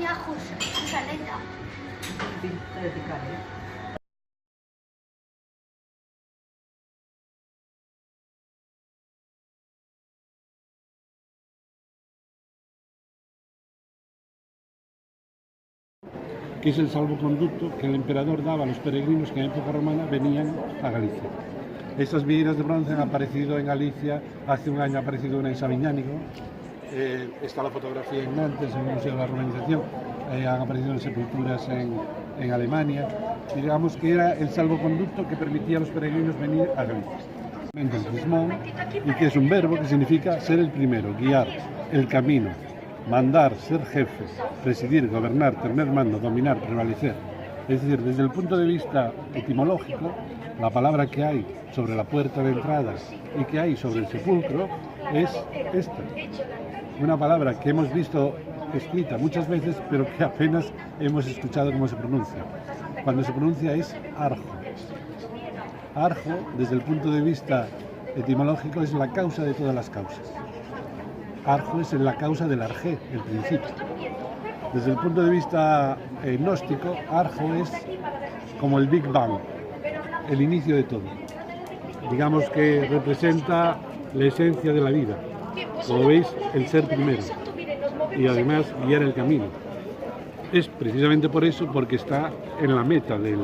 María Jusaneta. Que es el salvoconducto que el emperador daba a los peregrinos que en época romana venían a Galicia. Estas vieiras de bronce han aparecido en Galicia, hace un año ha aparecido una en Sabiñánigo, está la fotografía en Nantes, en el Museo de la Romanización, han aparecido en sepulturas en Alemania. Digamos que era el salvoconducto que permitía a los peregrinos venir a Galicia. El crismón, y que es un verbo que significa ser el primero, guiar, el camino, mandar, ser jefe, presidir, gobernar, tener mando, dominar, prevalecer. Es decir, desde el punto de vista etimológico, la palabra que hay sobre la puerta de entrada y que hay sobre el sepulcro es esta. Una palabra que hemos visto escrita muchas veces, pero que apenas hemos escuchado cómo se pronuncia. Cuando se pronuncia es arjo. Arjo, desde el punto de vista etimológico, es la causa de todas las causas. Arjo es la causa del arjé, el principio. Desde el punto de vista gnóstico, Arjo es como el Big Bang, el inicio de todo. Digamos que representa la esencia de la vida. Como veis, el ser primero y además guiar el camino. Es precisamente por eso, porque está en la meta de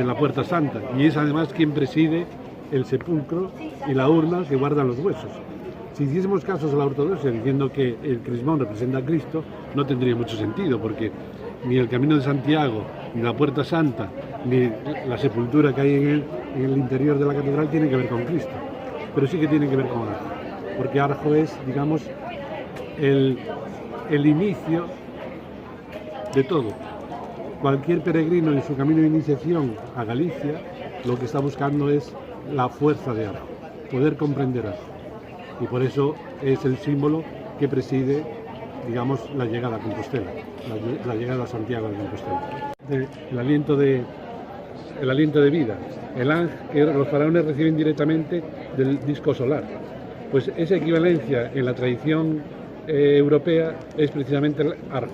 la Puerta Santa y es además quien preside el sepulcro y la urna que guardan los huesos. Si hiciésemos casos a la ortodoxia diciendo que el crismón representa a Cristo, no tendría mucho sentido, porque ni el Camino de Santiago, ni la Puerta Santa, ni la sepultura que hay en el interior de la catedral tiene que ver con Cristo. Pero sí que tiene que ver con Arjo, porque Arjo es, digamos, el inicio de todo. Cualquier peregrino en su camino de iniciación a Galicia, lo que está buscando es la fuerza de Arjo, poder comprender Arjo. Y por eso es el símbolo que preside, digamos, la llegada a Compostela, la llegada a Santiago de Compostela. El aliento de vida, el ángel que los faraones reciben directamente del disco solar. Pues esa equivalencia en la tradición europea es precisamente el arjo.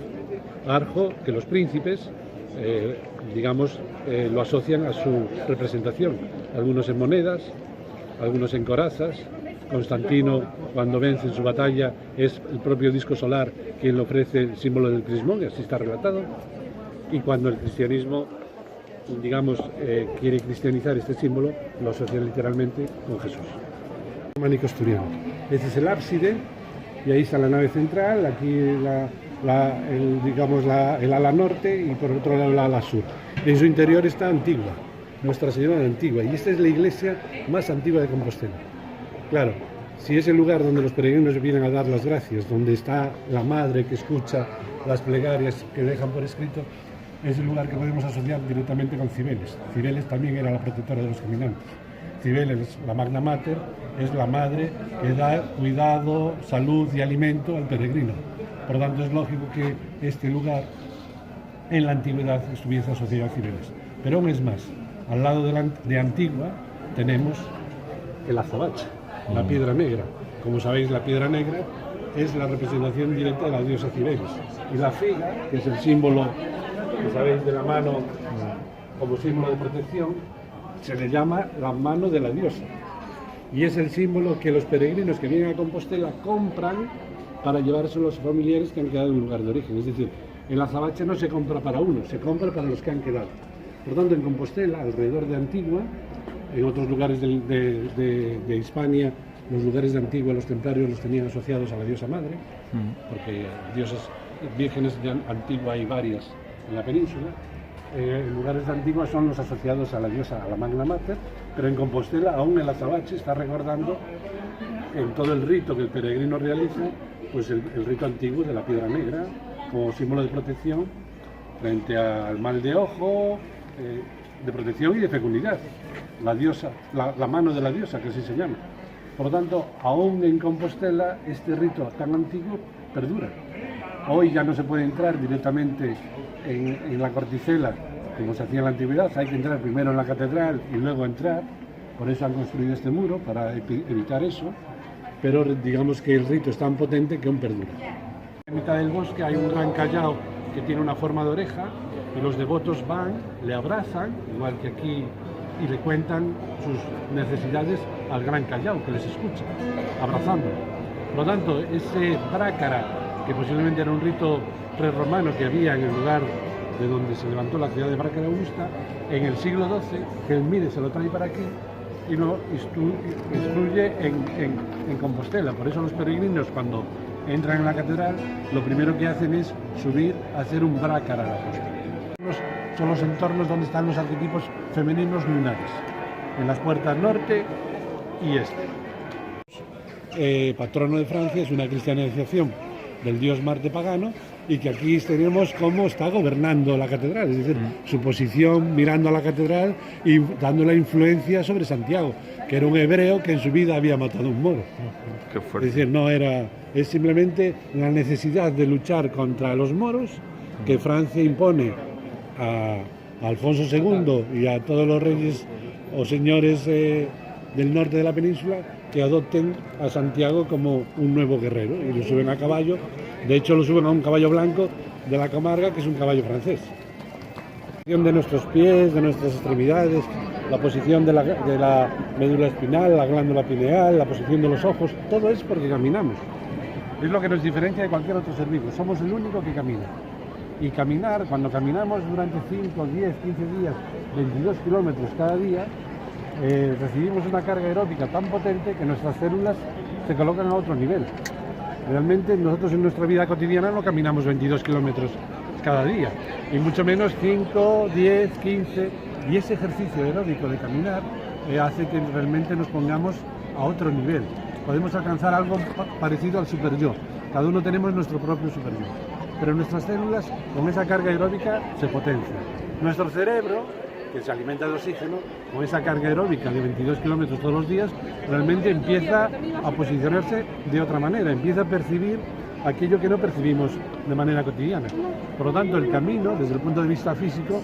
Arjo que los príncipes, digamos, lo asocian a su representación, algunos en monedas, algunos en corazas. Constantino, cuando vence en su batalla, es el propio disco solar quien le ofrece el símbolo del crismón, y así está relatado. Y cuando el cristianismo, digamos, quiere cristianizar este símbolo, lo asocia literalmente con Jesús. Románico asturiano. Este es el ábside, y ahí está la nave central, aquí el ala norte y por otro lado el ala sur. En su interior está Antigua, Nuestra Señora de Antigua, y esta es la iglesia más antigua de Compostela. Claro, si es el lugar donde los peregrinos vienen a dar las gracias, donde está la madre que escucha las plegarias que dejan por escrito, es el lugar que podemos asociar directamente con Cibeles. Cibeles también era la protectora de los caminantes. Cibeles, la Magna Mater, es la madre que da cuidado, salud y alimento al peregrino. Por lo tanto, es lógico que este lugar en la antigüedad estuviese asociado a Cibeles. Pero aún es más, al lado de Antigua tenemos el azabache, la piedra negra. Como sabéis, la piedra negra es la representación directa de la diosa Cibeles. Y la figa, que es el símbolo, que sabéis, de la mano como símbolo de protección, se le llama la mano de la diosa. Y es el símbolo que los peregrinos que vienen a Compostela compran para llevárselo a los familiares que han quedado en el lugar de origen. Es decir, el azabache no se compra para uno, se compra para los que han quedado. Por tanto, en Compostela, alrededor de Antigua, en otros lugares de Hispania, los lugares de Antigua, los templarios los tenían asociados a la diosa madre, porque diosas vírgenes de Antigua hay varias en la península. En lugares de Antigua son los asociados a la diosa, a la Magna Mater, pero en Compostela aún el azabache está recordando en todo el rito que el peregrino realiza, pues el rito antiguo de la piedra negra, como símbolo de protección frente al mal de ojo, de protección y de fecundidad. La diosa, la mano de la diosa, que así se llama. Por lo tanto, aún en Compostela, este rito tan antiguo perdura. Hoy ya no se puede entrar directamente en la Corticela, como se hacía en la antigüedad. Hay que entrar primero en la catedral y luego entrar. Por eso han construido este muro, para evitar eso. Pero digamos que el rito es tan potente que aún perdura. En mitad del bosque hay un gran callao que tiene una forma de oreja y los devotos van, le abrazan, igual que aquí, y le cuentan sus necesidades al gran callao, que les escucha, abrazándolo. Por lo tanto, ese brácara, que posiblemente era un rito prerromano que había en el lugar de donde se levantó la ciudad de Brácara Augusta, en el siglo XII, Gelmírez se lo trae para aquí y lo instruye en Compostela. Por eso los peregrinos, cuando entran en la catedral, lo primero que hacen es subir a hacer un brácara a la costa. Son los entornos donde están los arquetipos femeninos lunares, en las puertas norte y este. Patrono de Francia es una cristianización del dios Marte pagano, y que aquí tenemos cómo está gobernando la catedral, es decir, su posición mirando a la catedral y dando la influencia sobre Santiago, que era un hebreo que en su vida había matado a un moro. Qué fuerte. Es decir, es simplemente la necesidad de luchar contra los moros que Francia impone a Alfonso II y a todos los reyes o señores del norte de la península que adopten a Santiago como un nuevo guerrero y lo suben a caballo. De hecho, lo suben a un caballo blanco de la Camarga, que es un caballo francés. La posición de nuestros pies, de nuestras extremidades, la posición de la médula espinal, la glándula pineal, la posición de los ojos, todo es porque caminamos. Es lo que nos diferencia de cualquier otro ser vivo. Somos el único que camina. Y caminar, cuando caminamos durante 5, 10, 15 días, 22 kilómetros cada día, recibimos una carga aeróbica tan potente que nuestras células se colocan a otro nivel. Realmente nosotros en nuestra vida cotidiana no caminamos 22 kilómetros cada día, y mucho menos 5, 10, 15, y ese ejercicio aeróbico de caminar hace que realmente nos pongamos a otro nivel. Podemos alcanzar algo parecido al superyo. Cada uno tenemos nuestro propio superyo, pero nuestras células con esa carga aeróbica se potencian. Nuestro cerebro, que se alimenta de oxígeno, con esa carga aeróbica de 22 kilómetros todos los días, realmente empieza a posicionarse de otra manera, empieza a percibir aquello que no percibimos de manera cotidiana. Por lo tanto, el camino, desde el punto de vista físico,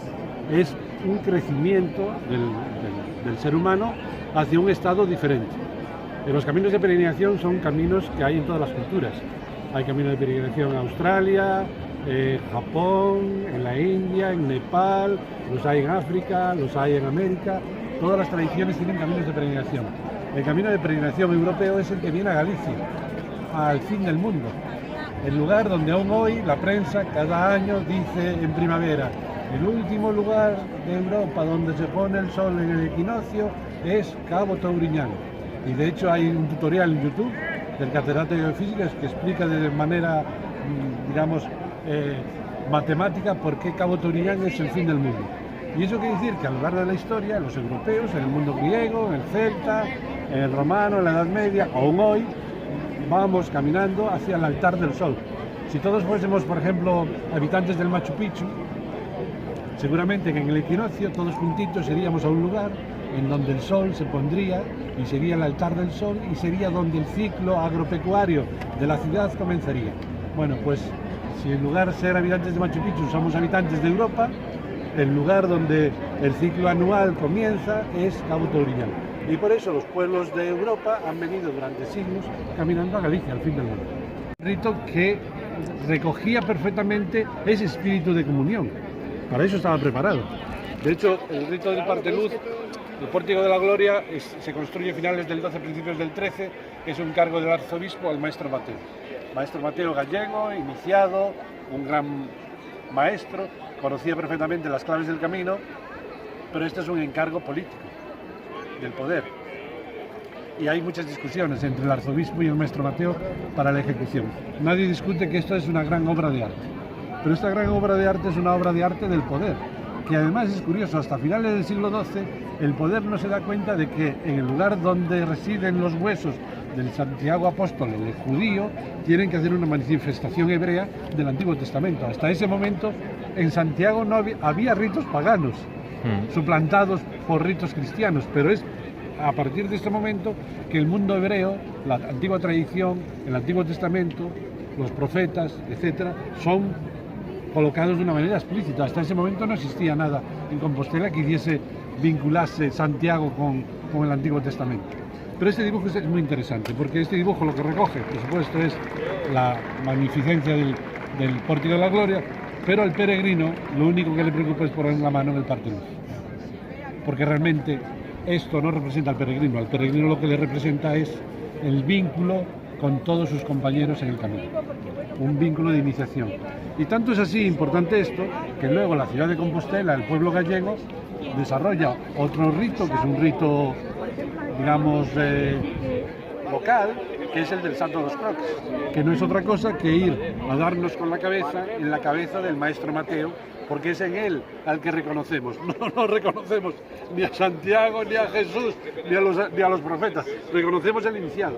es un crecimiento del ser humano hacia un estado diferente. Los caminos de peregrinación son caminos que hay en todas las culturas. Hay caminos de peregrinación en Australia, Japón, en la India, en Nepal, los hay en África, los hay en América. Todas las tradiciones tienen caminos de peregrinación. El camino de peregrinación europeo es el que viene a Galicia, al fin del mundo. El lugar donde aún hoy la prensa cada año dice en primavera: el último lugar de Europa donde se pone el sol en el equinoccio es Cabo Touriñán. Y de hecho hay un tutorial en YouTube del catedrático de físicas que explica de manera, digamos, matemática por qué Cabo Touriñán es el fin del mundo. Y eso quiere decir que a lo largo de la historia, los europeos, en el mundo griego, en el celta, en el romano, en la Edad Media, aún hoy, vamos caminando hacia el altar del sol. Si todos fuésemos, por ejemplo, habitantes del Machu Picchu, seguramente que en el equinoccio todos juntitos iríamos a un lugar en donde el sol se pondría y sería el altar del sol y sería donde el ciclo agropecuario de la ciudad comenzaría. Bueno, pues si en lugar de ser habitantes de Machu Picchu somos habitantes de Europa, el lugar donde el ciclo anual comienza es Cabo Touriñán. Y por eso los pueblos de Europa han venido durante siglos caminando a Galicia, al fin del mundo. Un rito que recogía perfectamente ese espíritu de comunión. Para eso estaba preparado. De hecho, el rito del Parteluz, el Pórtico de la Gloria, se construye a finales del 12, principios del 13, es un cargo del arzobispo al maestro Mateo. Maestro Mateo gallego, iniciado, un gran maestro, conocía perfectamente las claves del camino, pero este es un encargo político del poder. Y hay muchas discusiones entre el arzobispo y el maestro Mateo para la ejecución. Nadie discute que esto es una gran obra de arte, pero esta gran obra de arte es una obra de arte del poder, que además es curioso, hasta finales del siglo XII el poder no se da cuenta de que en el lugar donde residen los huesos del Santiago Apóstol, el judío, tienen que hacer una manifestación hebrea del Antiguo Testamento. Hasta ese momento en Santiago no había ritos paganos suplantados por ritos cristianos, pero es a partir de este momento que el mundo hebreo, la antigua tradición, el Antiguo Testamento, los profetas, etcétera, son colocados de una manera explícita. Hasta ese momento no existía nada en Compostela que hiciese vincularse Santiago con el Antiguo Testamento. Pero este dibujo es muy interesante, porque este dibujo lo que recoge, por supuesto, es la magnificencia del Pórtico de la Gloria, pero al peregrino lo único que le preocupa es poner la mano en el parteluz. Porque realmente esto no representa al peregrino lo que le representa es el vínculo con todos sus compañeros en el camino, un vínculo de iniciación. Y tanto es así importante esto, que luego la ciudad de Compostela, el pueblo gallego, desarrolla otro rito, que es un rito, digamos, local, que es el del Salto de los Croques, que no es otra cosa que ir a darnos con la cabeza en la cabeza del maestro Mateo, porque es en él al que reconocemos. No reconocemos ni a Santiago, ni a Jesús, ni a los profetas, reconocemos el iniciado.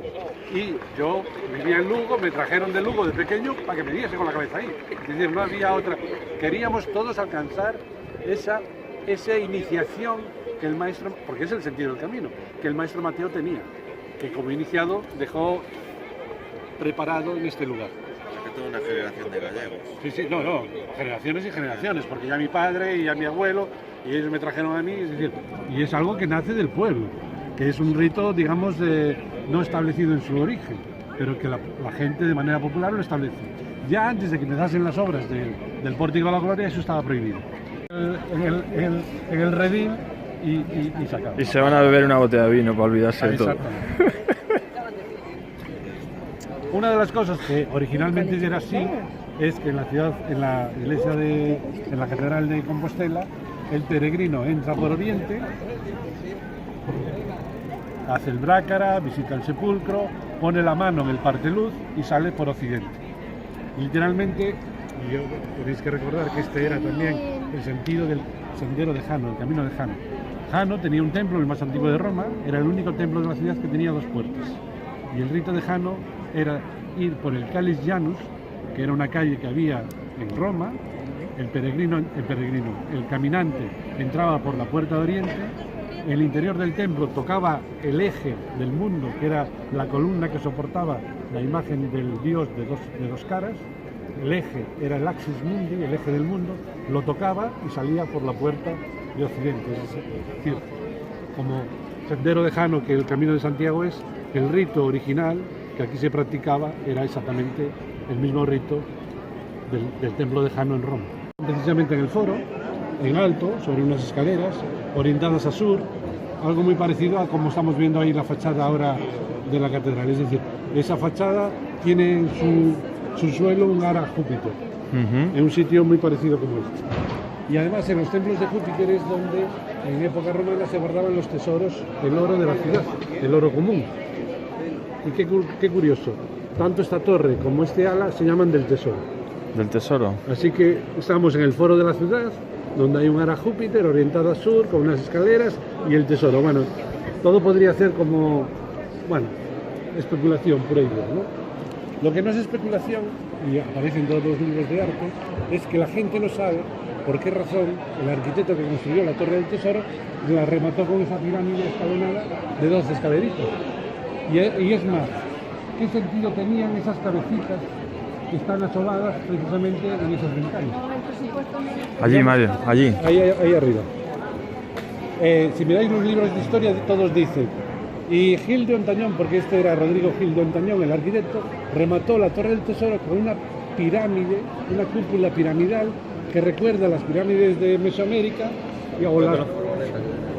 Y yo vivía en Lugo, me trajeron de Lugo de pequeño para que me diese con la cabeza ahí. Es decir, no había otra. Queríamos todos alcanzar esa iniciación que el maestro, porque es el sentido del camino, que el maestro Mateo tenía, que como iniciado dejó preparado en este lugar. Toda una generación de gallegos. Sí, no, generaciones y generaciones, porque ya mi padre y ya mi abuelo, y ellos me trajeron a mí, es decir, y es algo que nace del pueblo, que es un rito, digamos, no establecido en su origen, pero que la gente de manera popular lo establece. Ya antes de que empezasen las obras del Pórtico de la Gloria, eso estaba prohibido. En el redil y se acaba. Y se van a beber una botella de vino para olvidarse de todo. Una de las cosas que originalmente era así es que en la iglesia en la catedral de Compostela, el peregrino entra por oriente, hace el brácara, visita el sepulcro, pone la mano en el parteluz y sale por occidente. Literalmente, tenéis que recordar que este era también el sentido del sendero de Jano, el camino de Jano. Jano tenía un templo, el más antiguo de Roma, era el único templo de la ciudad que tenía 2 puertas. Y el rito de Jano era ir por el Calis Janus, que era una calle que había en Roma. El caminante entraba por la puerta de oriente, en el interior del templo tocaba el eje del mundo, que era la columna que soportaba la imagen del dios de dos caras. El eje era el axis mundi, el eje del mundo, lo tocaba y salía por la puerta de occidente. Es decir, como sendero de Jano, que el camino de Santiago es, el rito original que aquí se practicaba era exactamente el mismo rito del templo de Jano en Roma. Precisamente en el foro, en alto, sobre unas escaleras, orientadas a sur, algo muy parecido a como estamos viendo ahí la fachada ahora de la catedral. Es decir, esa fachada tiene en su suelo un ara Júpiter, en un sitio muy parecido como este. Y además en los templos de Júpiter es donde en época romana se guardaban los tesoros, el oro de la ciudad, el oro común. Y qué curioso, tanto esta torre como este ala se llaman del tesoro. ¿Del tesoro? Así que estamos en el foro de la ciudad, donde hay un ara Júpiter orientado a sur, con unas escaleras y el tesoro. Bueno, todo podría ser como, especulación pura y dura, ¿no? Lo que no es especulación, y aparece en todos los libros de arte, es que la gente no sabe por qué razón el arquitecto que construyó la Torre del Tesoro la remató con esa pirámide escalonada de 2 escaleritas. Y es más, ¿qué sentido tenían esas cabecitas que están asoladas precisamente en esas ventanas? Allí, Mario, allí. Ahí arriba. Si miráis los libros de historia, todos dicen, y Gil de Ontañón, porque este era Rodrigo Gil de Ontañón, el arquitecto, remató la Torre del Tesoro con una pirámide, una cúpula piramidal que recuerda a las pirámides de Mesoamérica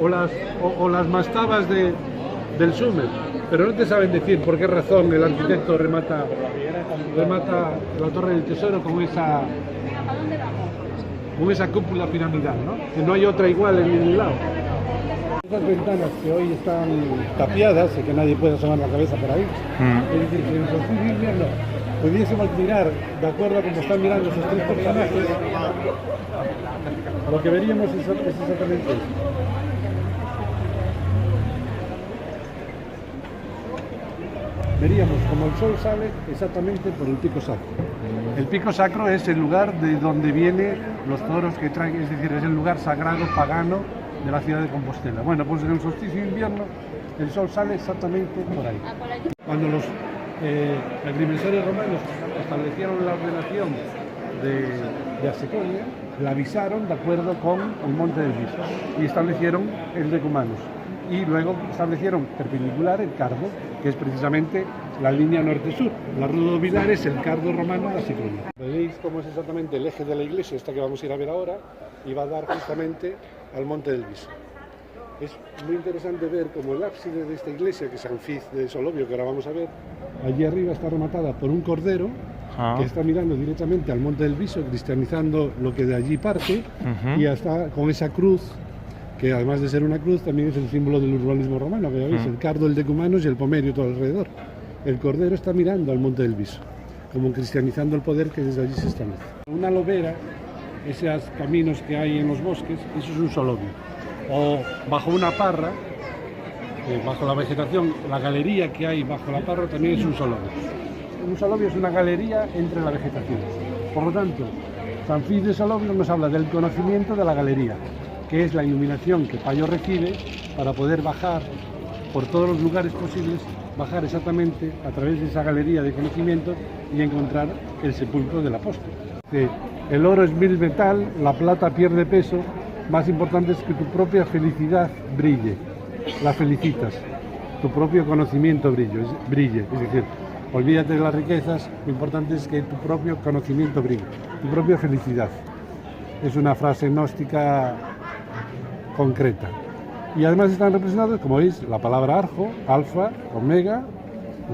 o las mastabas del Sumer. Pero no te saben decir por qué razón el arquitecto remata la Torre del Tesoro con esa cúpula piramidal, ¿no? Que no hay otra igual en ningún lado. Esas ventanas que hoy están tapiadas y que nadie puede asomar la cabeza por ahí, es decir, que en el solsticio de invierno pudiésemos mirar, de acuerdo a cómo están mirando esos 3 personajes, lo que veríamos es exactamente eso. Veríamos como el sol sale exactamente por el pico sacro. El pico sacro es el lugar de donde vienen los toros que traen, es decir, es el lugar sagrado pagano de la ciudad de Compostela. Bueno, pues en el solsticio de invierno el sol sale exactamente por ahí. Cuando los agrimensores romanos establecieron la ordenación de Aseconia, la avisaron de acuerdo con el monte del Viso y establecieron el decumanus. y luego establecieron perpendicular el cardo, que es precisamente la línea norte-sur. La Rudo Vilar es el cardo romano de la Ciclona. Veis cómo es exactamente el eje de la iglesia, esta que vamos a ir a ver ahora, y va a dar justamente al Monte del Viso. Es muy interesante ver cómo el ábside de esta iglesia, que es San Fiz de Solovio, que ahora vamos a ver, allí arriba está rematada por un cordero que está mirando directamente al Monte del Viso, cristianizando lo que de allí parte, y hasta con esa cruz, que además de ser una cruz también es el símbolo del urbanismo romano, que ya veis, el cardo, el decumanus y el pomerio todo alrededor. El cordero está mirando al Monte del Viso, como cristianizando el poder que desde allí se establece. Una lobera, esos caminos que hay en los bosques, eso es un solovio. O bajo una parra, bajo la vegetación, la galería que hay bajo la parra también es un solovio. Un solovio es una galería entre la vegetación. Por lo tanto, San Fiz de Solovio nos habla del conocimiento de la galería, que es la iluminación que Payo recibe para poder bajar por todos los lugares posibles, bajar exactamente a través de esa galería de conocimiento y encontrar el sepulcro del apóstol. El oro es vil metal, la plata pierde peso, más importante es que tu propia felicidad brille, la felicitas, tu propio conocimiento brille, es decir, olvídate de las riquezas, lo importante es que tu propio conocimiento brille, tu propia felicidad. Es una frase gnóstica concreta. Y además están representados, como veis, la palabra arjo, alfa, omega,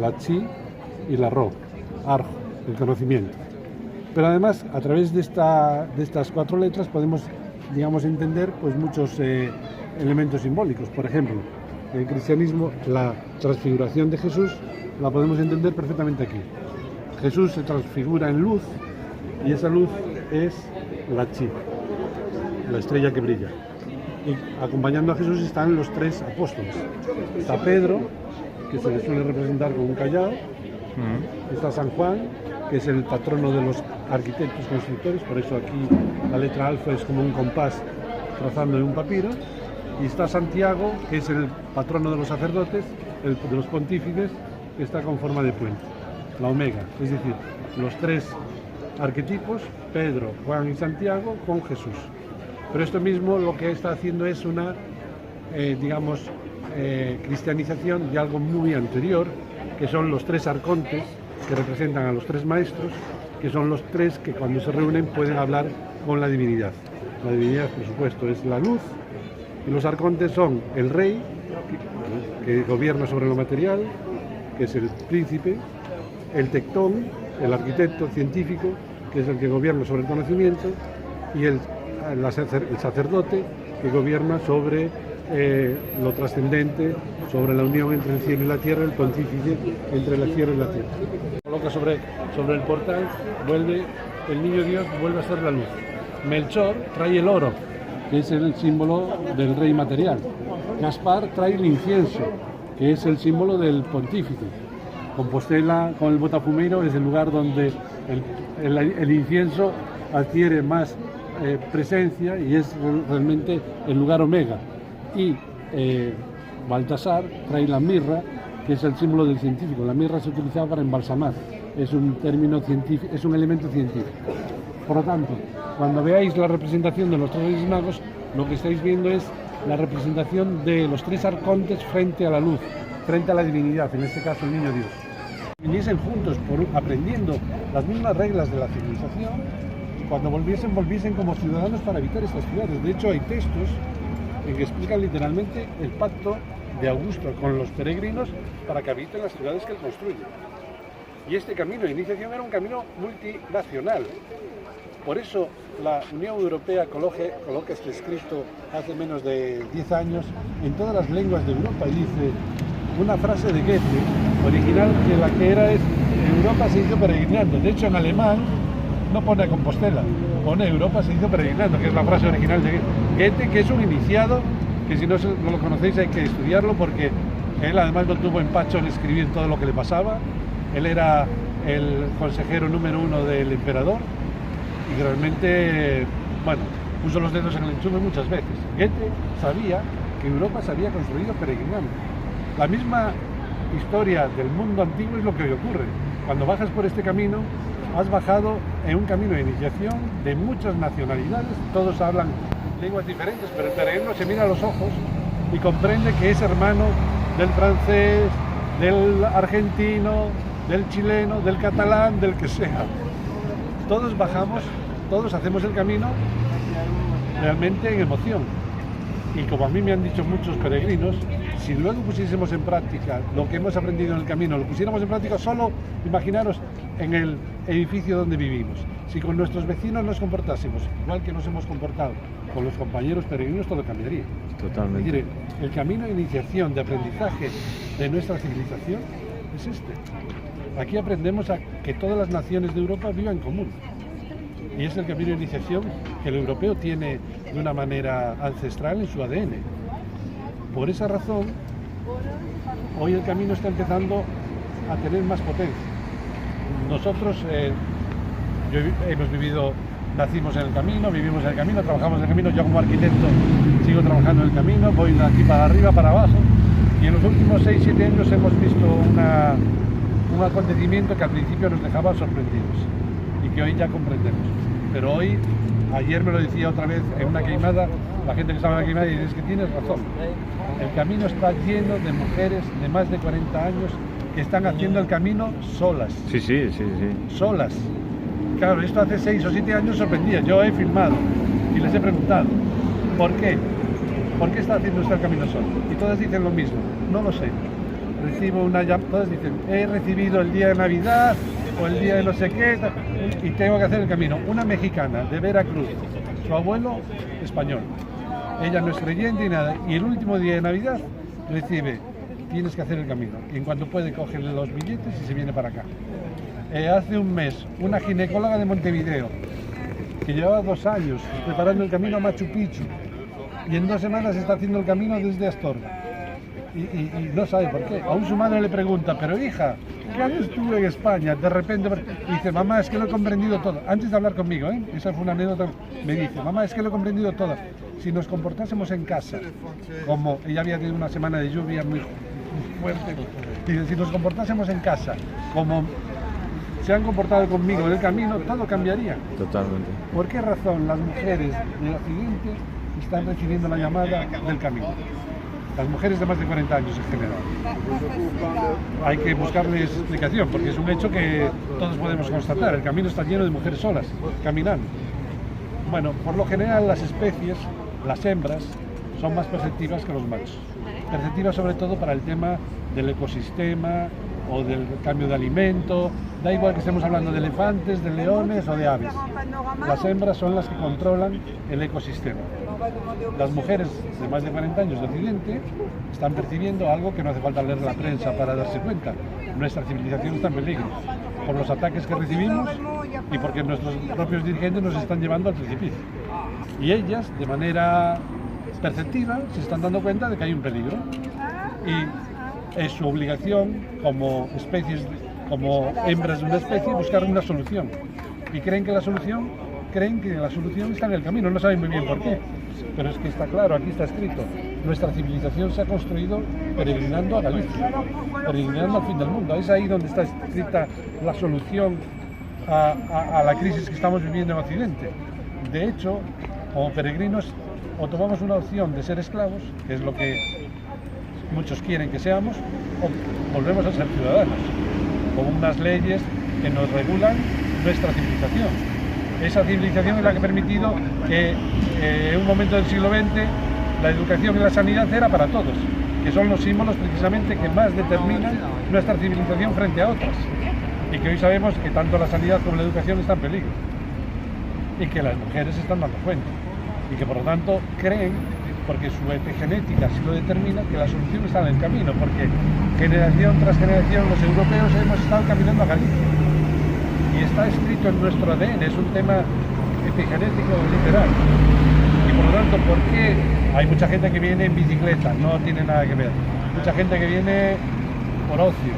la chi y la ro, arjo, el conocimiento. Pero además, a través de estas 4 letras podemos, digamos, entender pues muchos elementos simbólicos. Por ejemplo, en el cristianismo la transfiguración de Jesús la podemos entender perfectamente aquí. Jesús se transfigura en luz y esa luz es la chi, la estrella que brilla. Y acompañando a Jesús están los 3 apóstoles. Está Pedro, que se le suele representar con un callado. Está San Juan, que es el patrono de los arquitectos constructores, por eso aquí la letra alfa es como un compás trazando en un papiro. Y está Santiago, que es el patrono de los sacerdotes, de los pontífices, que está con forma de puente, la omega, es decir, los 3 arquetipos, Pedro, Juan y Santiago, con Jesús. Pero esto mismo lo que está haciendo es una, cristianización de algo muy anterior, que son los 3 arcontes, que representan a los 3 maestros, que son los 3 que cuando se reúnen pueden hablar con la divinidad. La divinidad, por supuesto, es la luz, y los arcontes son el rey, que gobierna sobre lo material, que es el príncipe, el tectón, el arquitecto científico, que es el que gobierna sobre el conocimiento, y el sacerdote, que gobierna sobre lo trascendente, sobre la unión entre el cielo y la tierra, el pontífice entre el cielo y la tierra. Coloca sobre el portal, el niño Dios vuelve a ser la luz. Melchor trae el oro, que es el símbolo del rey material. Gaspar trae el incienso, que es el símbolo del pontífice. Compostela, con el Botafumeiro, es el lugar donde el incienso adquiere más presencia y es realmente el lugar omega. Y Baltasar trae la mirra, que es el símbolo del científico. La mirra se utilizaba para embalsamar, es un término científico, es un elemento científico. Por lo tanto, cuando veáis la representación de los 3 Reyes Magos, lo que estáis viendo es la representación de los 3 arcontes frente a la luz, frente a la divinidad, en este caso el niño Dios. Viniesen juntos aprendiendo las mismas reglas de la civilización, y cuando volviesen como ciudadanos para habitar estas ciudades. De hecho, hay textos en que explican literalmente el pacto de Augusto con los peregrinos para que habiten las ciudades que él construye. Y este camino de iniciación era un camino multinacional. Por eso la Unión Europea coloca este escrito hace menos de 10 años en todas las lenguas de Europa y dice una frase de Goethe, original, que la que era es Europa se hizo peregrinando. De hecho, en alemán no pone a Compostela, pone Europa se hizo peregrinando, que es la frase original de Goethe, que es un iniciado, que si no lo conocéis hay que estudiarlo porque él además no tuvo empacho en escribir todo lo que le pasaba. Él era el consejero número 1 del emperador y realmente, puso los dedos en el enchufe muchas veces. Goethe sabía que Europa se había construido peregrinando. La misma historia del mundo antiguo es lo que hoy ocurre. Cuando bajas por este camino, has bajado en un camino de iniciación de muchas nacionalidades, todos hablan lenguas diferentes, pero el peregrino se mira a los ojos y comprende que es hermano del francés, del argentino, del chileno, del catalán, del que sea. Todos bajamos, todos hacemos el camino realmente en emoción. Y como a mí me han dicho muchos peregrinos, si luego pusiésemos en práctica lo que hemos aprendido en el camino, lo pusiéramos en práctica solo, imaginaros, en el edificio donde vivimos. Si con nuestros vecinos nos comportásemos igual que nos hemos comportado con los compañeros peregrinos, todo cambiaría. Totalmente. Es decir, el camino de iniciación, de aprendizaje de nuestra civilización es este. Aquí aprendemos a que todas las naciones de Europa vivan en común. Y es el camino de iniciación que el europeo tiene de una manera ancestral en su ADN. Por esa razón, hoy el camino está empezando a tener más potencia. Nosotros hemos vivido, nacimos en el camino, vivimos en el camino, trabajamos en el camino. Yo como arquitecto sigo trabajando en el camino, voy de aquí para arriba, para abajo. Y en los últimos 6-7 años hemos visto un acontecimiento que al principio nos dejaba sorprendidos y que hoy ya comprendemos. Pero hoy, ayer me lo decía otra vez en una queimada, la gente que estaba en la queimada, y dice, es que tienes razón. El camino está lleno de mujeres de más de 40 años que están haciendo el camino solas. Sí. Solas. Claro, esto hace 6 o 7 años sorprendía. Yo he filmado y les he preguntado, ¿por qué? ¿Por qué está haciendo usted el camino solo? Y todas dicen lo mismo, no lo sé. Recibo una llamada, todas dicen, he recibido el día de Navidad o el día de no sé qué, y tengo que hacer el camino. Una mexicana de Veracruz, su abuelo español. Ella no es creyente y nada. Y el último día de Navidad recibe, tienes que hacer el camino. Y en cuanto puede, cogerle los billetes y se viene para acá. Hace un mes, una ginecóloga de Montevideo, que llevaba 2 años preparando el camino a Machu Picchu, y en 2 semanas está haciendo el camino desde Astorga. Y no sabe por qué. Aún su madre le pregunta, pero hija, ¿qué haces tú en España? De repente, y dice, mamá, es que lo he comprendido todo. Antes de hablar conmigo, esa fue una anécdota, me dice, mamá, es que lo he comprendido todo. Si nos comportásemos en casa, como ella había tenido una semana de lluvia muy fuerte, dice, si nos comportásemos en casa, como se han comportado conmigo en el camino, todo cambiaría. Totalmente. ¿Por qué razón las mujeres del Occidente están recibiendo la llamada del camino? Las mujeres de más de 40 años en general. Hay que buscarles explicación, porque es un hecho que todos podemos constatar. El camino está lleno de mujeres solas, caminando. Bueno, por lo general las especies, las hembras, son más perceptivas que los machos. Perceptivas sobre todo para el tema del ecosistema o del cambio de alimento. Da igual que estemos hablando de elefantes, de leones o de aves. Las hembras son las que controlan el ecosistema. Las mujeres de más de 40 años de Occidente están percibiendo algo que no hace falta leer la prensa para darse cuenta. Nuestra civilización está en peligro por los ataques que recibimos y porque nuestros propios dirigentes nos están llevando al precipicio. Y ellas, de manera perceptiva, se están dando cuenta de que hay un peligro. Y es su obligación como especies, como hembras de una especie, buscar una solución. Y creen que la solución está en el camino, no saben muy bien por qué. Pero es que está claro, aquí está escrito, nuestra civilización se ha construido peregrinando a Galicia, peregrinando al fin del mundo. Es ahí donde está escrita la solución a la crisis que estamos viviendo en Occidente. De hecho, como peregrinos, o tomamos una opción de ser esclavos, que es lo que muchos quieren que seamos, o volvemos a ser ciudadanos, con unas leyes que nos regulan nuestra civilización. Esa civilización es la que ha permitido que en un momento del siglo XX la educación y la sanidad era para todos, que son los símbolos precisamente que más determinan nuestra civilización frente a otras, y que hoy sabemos que tanto la sanidad como la educación están en peligro, y que las mujeres se están dando cuenta, y que por lo tanto creen, porque su epigenética sí lo determina, que la solución está en el camino, porque generación tras generación los europeos hemos estado caminando a Galicia. Y está escrito en nuestro ADN, es un tema epigenético literal. Y por lo tanto, ¿por qué hay mucha gente que viene en bicicleta? No tiene nada que ver. Mucha gente que viene por ocio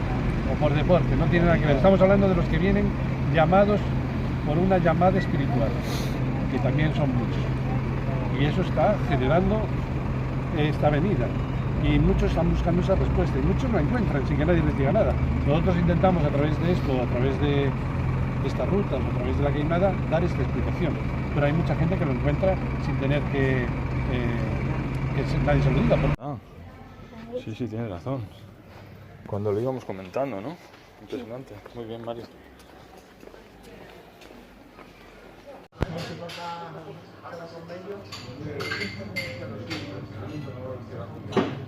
o por deporte, no tiene nada que ver. Estamos hablando de los que vienen llamados por una llamada espiritual, que también son muchos. Y eso está generando esta venida. Y muchos están buscando esa respuesta y muchos la encuentran sin que nadie les diga nada. Nosotros intentamos a través de esto, a través de estas rutas, a través de la queimada, dar esta explicación. Pero hay mucha gente que lo encuentra sin tener que nadie se lo diga. Ah, sí, sí, tienes razón. Cuando lo íbamos comentando, ¿no? Impresionante. Muy bien, Mario.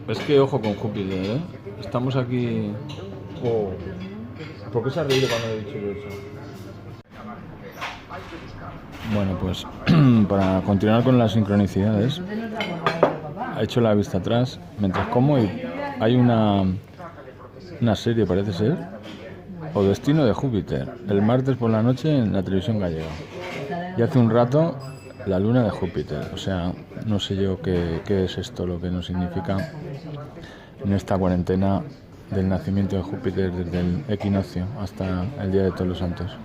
Es que ojo con Júpiter, ¿eh? Estamos aquí... Oh. ¿Por qué se ha reído cuando he dicho yo eso? Bueno, pues para continuar con las sincronicidades, ha hecho la vista atrás mientras como y hay una serie, parece ser, o Destino de Júpiter, el martes por la noche en la televisión gallega. Y hace un rato la luna de Júpiter, o sea, no sé yo qué es esto, lo que nos significa en esta cuarentena del nacimiento de Júpiter desde el equinoccio hasta el Día de Todos los Santos.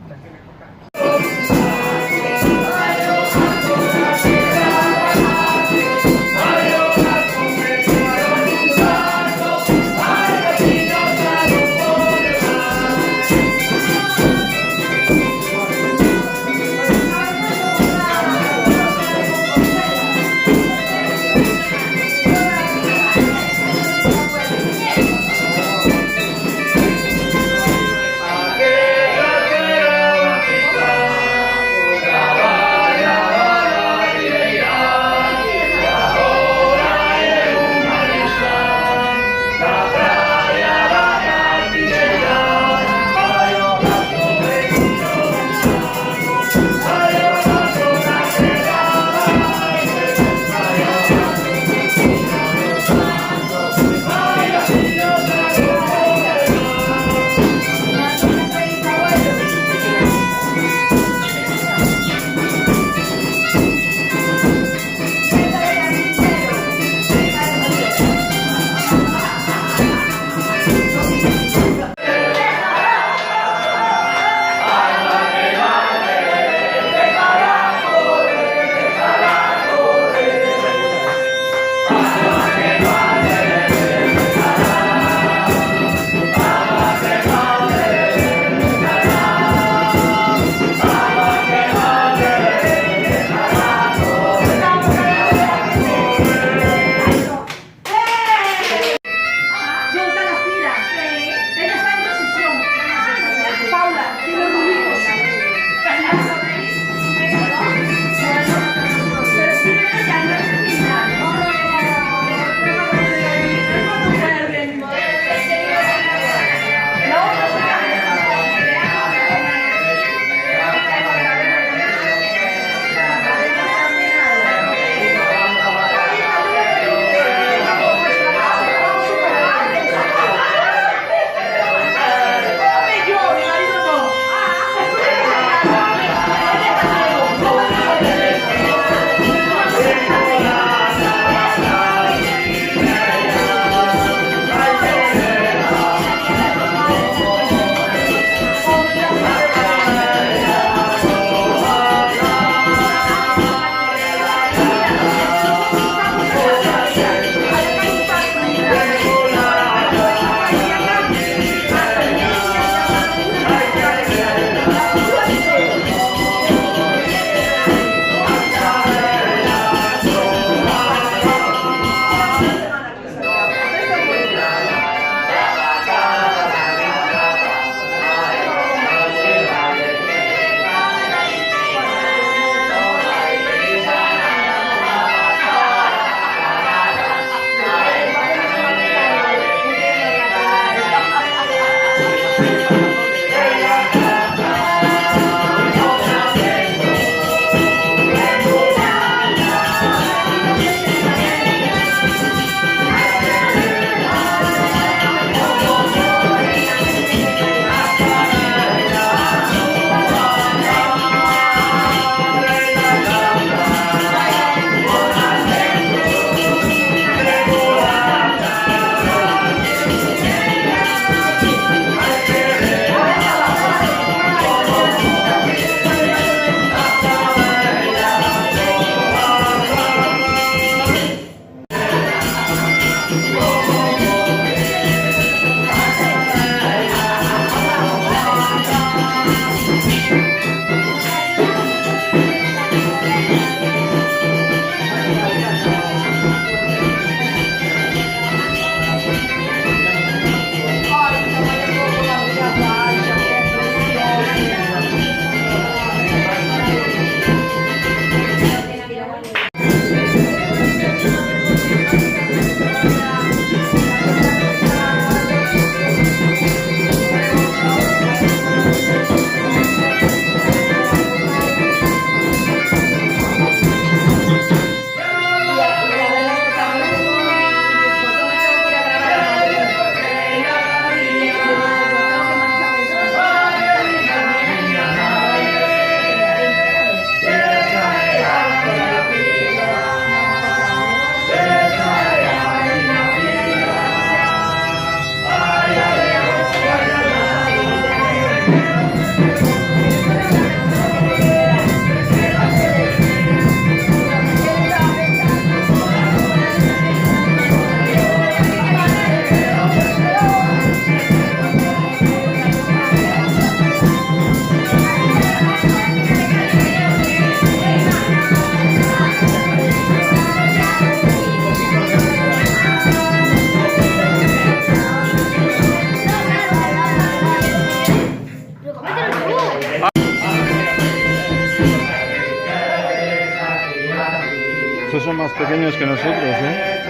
estos son más pequeños que nosotros, ¿eh?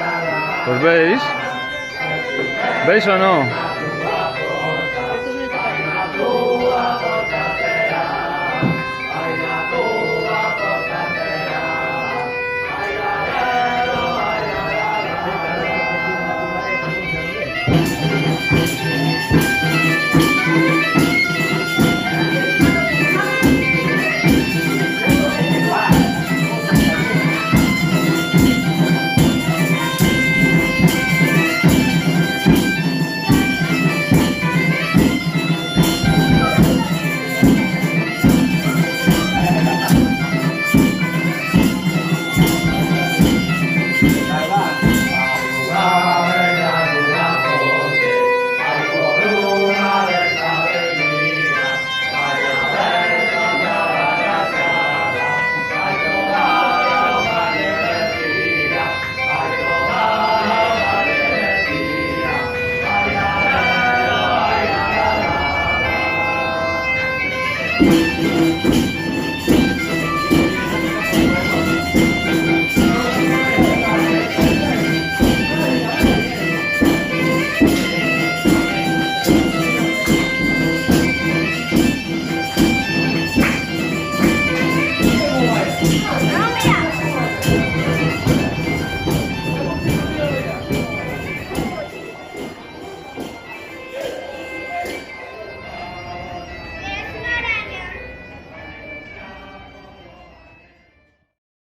¿Os veis? ¿Veis o no?